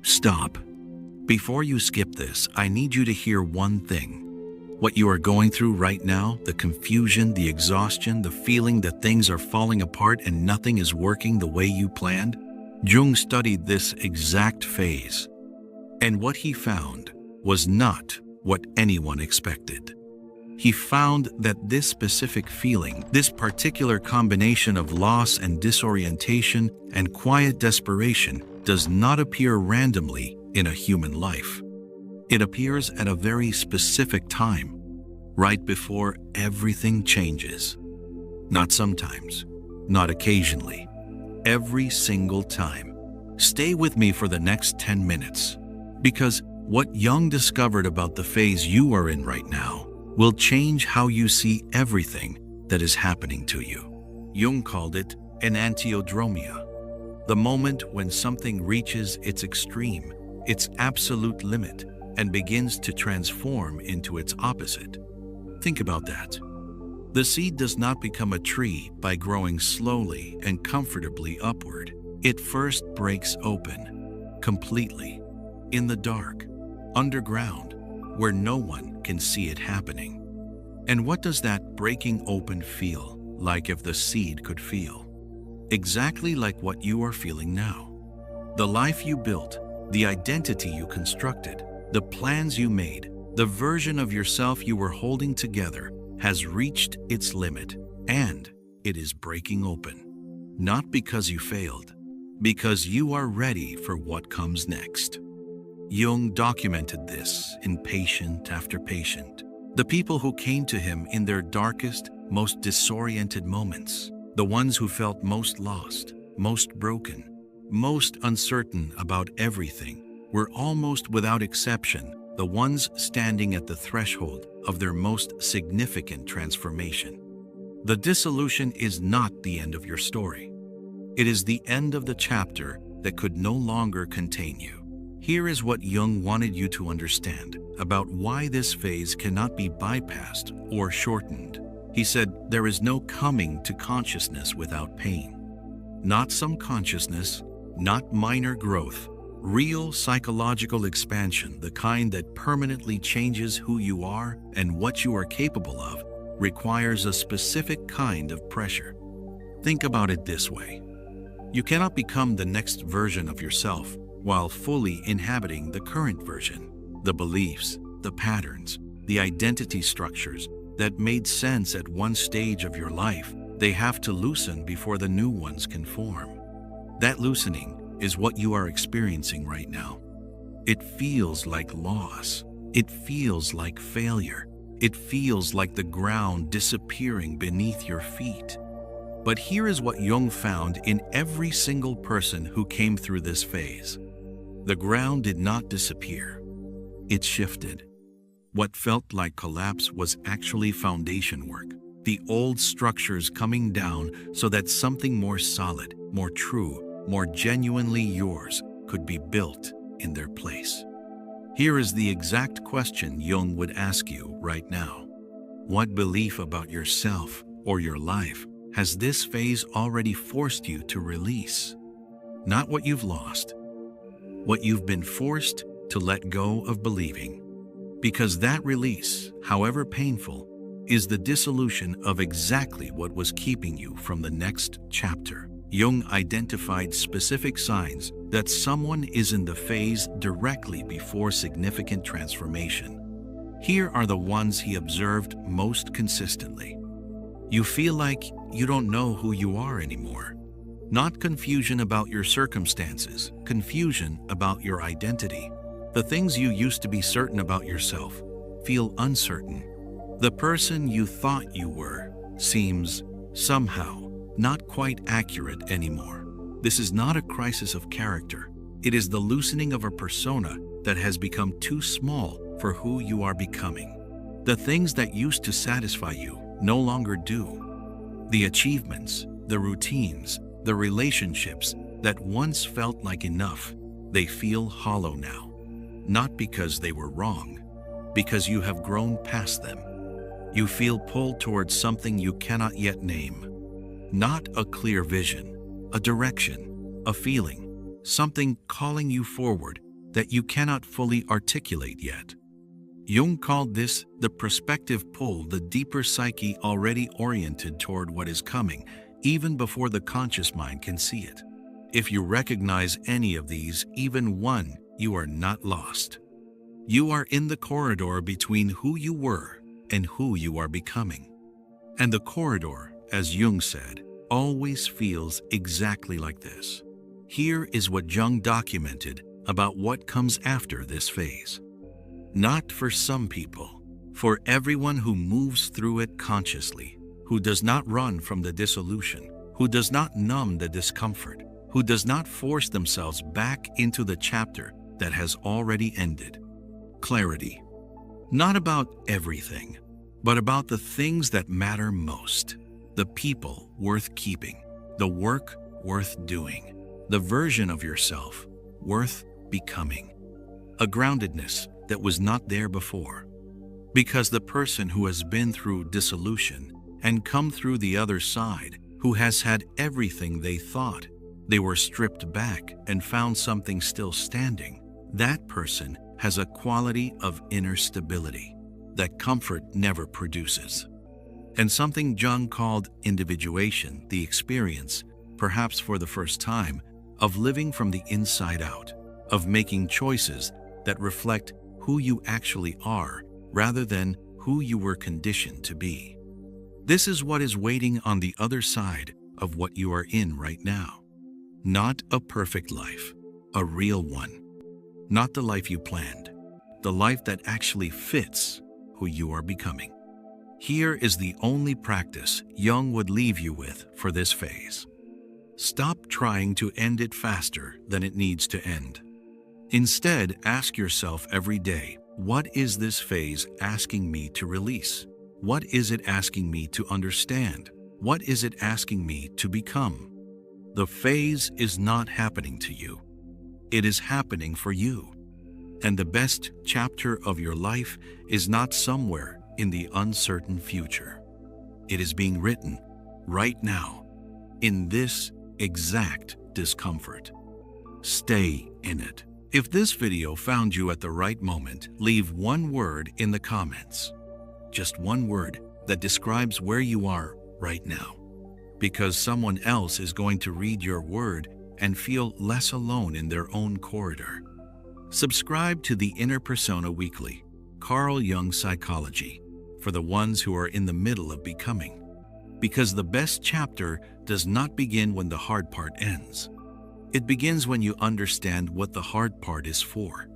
Stop. Before you skip this, I need you to hear one thing. What you are going through right now, the confusion, the exhaustion, the feeling that things are falling apart and nothing is working the way you planned, Jung studied this exact phase. And what he found was not what anyone expected. He found that this specific feeling, this particular combination of loss and disorientation and quiet desperation, does not appear randomly in a human life. It appears at a very specific time, right before everything changes. Not sometimes, not occasionally, every single time. Stay with me for the next 10 minutes, because what Jung discovered about the phase you are in right now will change how you see everything that is happening to you. Jung called it enantiodromia, the moment when something reaches its extreme, its absolute limit, and begins to transform into its opposite. Think about that. The seed does not become a tree by growing slowly and comfortably upward. It first breaks open, completely, in the dark, underground, where no one can see it happening. And what does that breaking open feel like if the seed could feel? Exactly like what you are feeling now. The life you built, the identity you constructed, the plans you made, the version of yourself you were holding together has reached its limit, and it is breaking open. Not because you failed, because you are ready for what comes next. Jung documented this in patient after patient. The people who came to him in their darkest, most disoriented moments, the ones who felt most lost, most broken, most uncertain about everything, were almost without exception the ones standing at the threshold of their most significant transformation. The dissolution is not the end of your story. It is the end of the chapter that could no longer contain you. Here is what Jung wanted you to understand about why this phase cannot be bypassed or shortened. He said, there is no coming to consciousness without pain. Not some consciousness, not minor growth. Real psychological expansion, the kind that permanently changes who you are and what you are capable of, requires a specific kind of pressure. Think about it this way. You cannot become the next version of yourself while fully inhabiting the current version. The beliefs, the patterns, the identity structures that made sense at one stage of your life, they have to loosen before the new ones can form. That loosening is what you are experiencing right now. It feels like loss. It feels like failure. It feels like the ground disappearing beneath your feet. But here is what Jung found in every single person who came through this phase. The ground did not disappear. It shifted. What felt like collapse was actually foundation work. The old structures coming down so that something more solid, more true, more genuinely yours could be built in their place. Here is the exact question Jung would ask you right now. What belief about yourself or your life has this phase already forced you to release? Not what you've lost, what you've been forced to let go of believing. Because that release, however painful, is the dissolution of exactly what was keeping you from the next chapter. Jung identified specific signs that someone is in the phase directly before significant transformation. Here are the ones he observed most consistently. You feel like you don't know who you are anymore. Not confusion about your circumstances, confusion about your identity. The things you used to be certain about yourself feel uncertain. The person you thought you were seems somehow not quite accurate anymore. This is not a crisis of character. It is the loosening of a persona that has become too small for who you are becoming. The things that used to satisfy you no longer do. The achievements, the routines, the relationships that once felt like enough, they feel hollow now. Not because they were wrong, because you have grown past them. You feel pulled towards something you cannot yet name. Not a clear vision, a direction, a feeling, something calling you forward, that you cannot fully articulate yet. Jung called this the prospective pull, the deeper psyche already oriented toward what is coming, even before the conscious mind can see it. If you recognize any of these, even one, you are not lost. You are in the corridor between who you were and who you are becoming. And the corridor, as Jung said, always feels exactly like this. Here is what Jung documented about what comes after this phase. Not for some people, for everyone who moves through it consciously, who does not run from the dissolution, who does not numb the discomfort, who does not force themselves back into the chapter that has already ended. Clarity. Not about everything, but about the things that matter most. The people worth keeping, the work worth doing, the version of yourself worth becoming. A groundedness that was not there before. Because the person who has been through dissolution and come through the other side, who has had everything they thought they were stripped back and found something still standing, that person has a quality of inner stability that comfort never produces. And something Jung called individuation, the experience, perhaps for the first time, of living from the inside out, of making choices that reflect who you actually are rather than who you were conditioned to be. This is what is waiting on the other side of what you are in right now. Not a perfect life, a real one. Not the life you planned, the life that actually fits who you are becoming. Here is the only practice Jung would leave you with for this phase. Stop trying to end it faster than it needs to end. Instead, ask yourself every day, what is this phase asking me to release? What is it asking me to understand? What is it asking me to become? The phase is not happening to you. It is happening for you. And the best chapter of your life is not somewhere in the uncertain future. It is being written right now, in this exact discomfort. Stay in it. If this video found you at the right moment, leave one word in the comments. Just one word that describes where you are right now. Because someone else is going to read your word and feel less alone in their own corridor. Subscribe to the Inner Persona Weekly, Carl Jung Psychology, for the ones who are in the middle of becoming. Because the best chapter does not begin when the hard part ends. It begins when you understand what the hard part is for.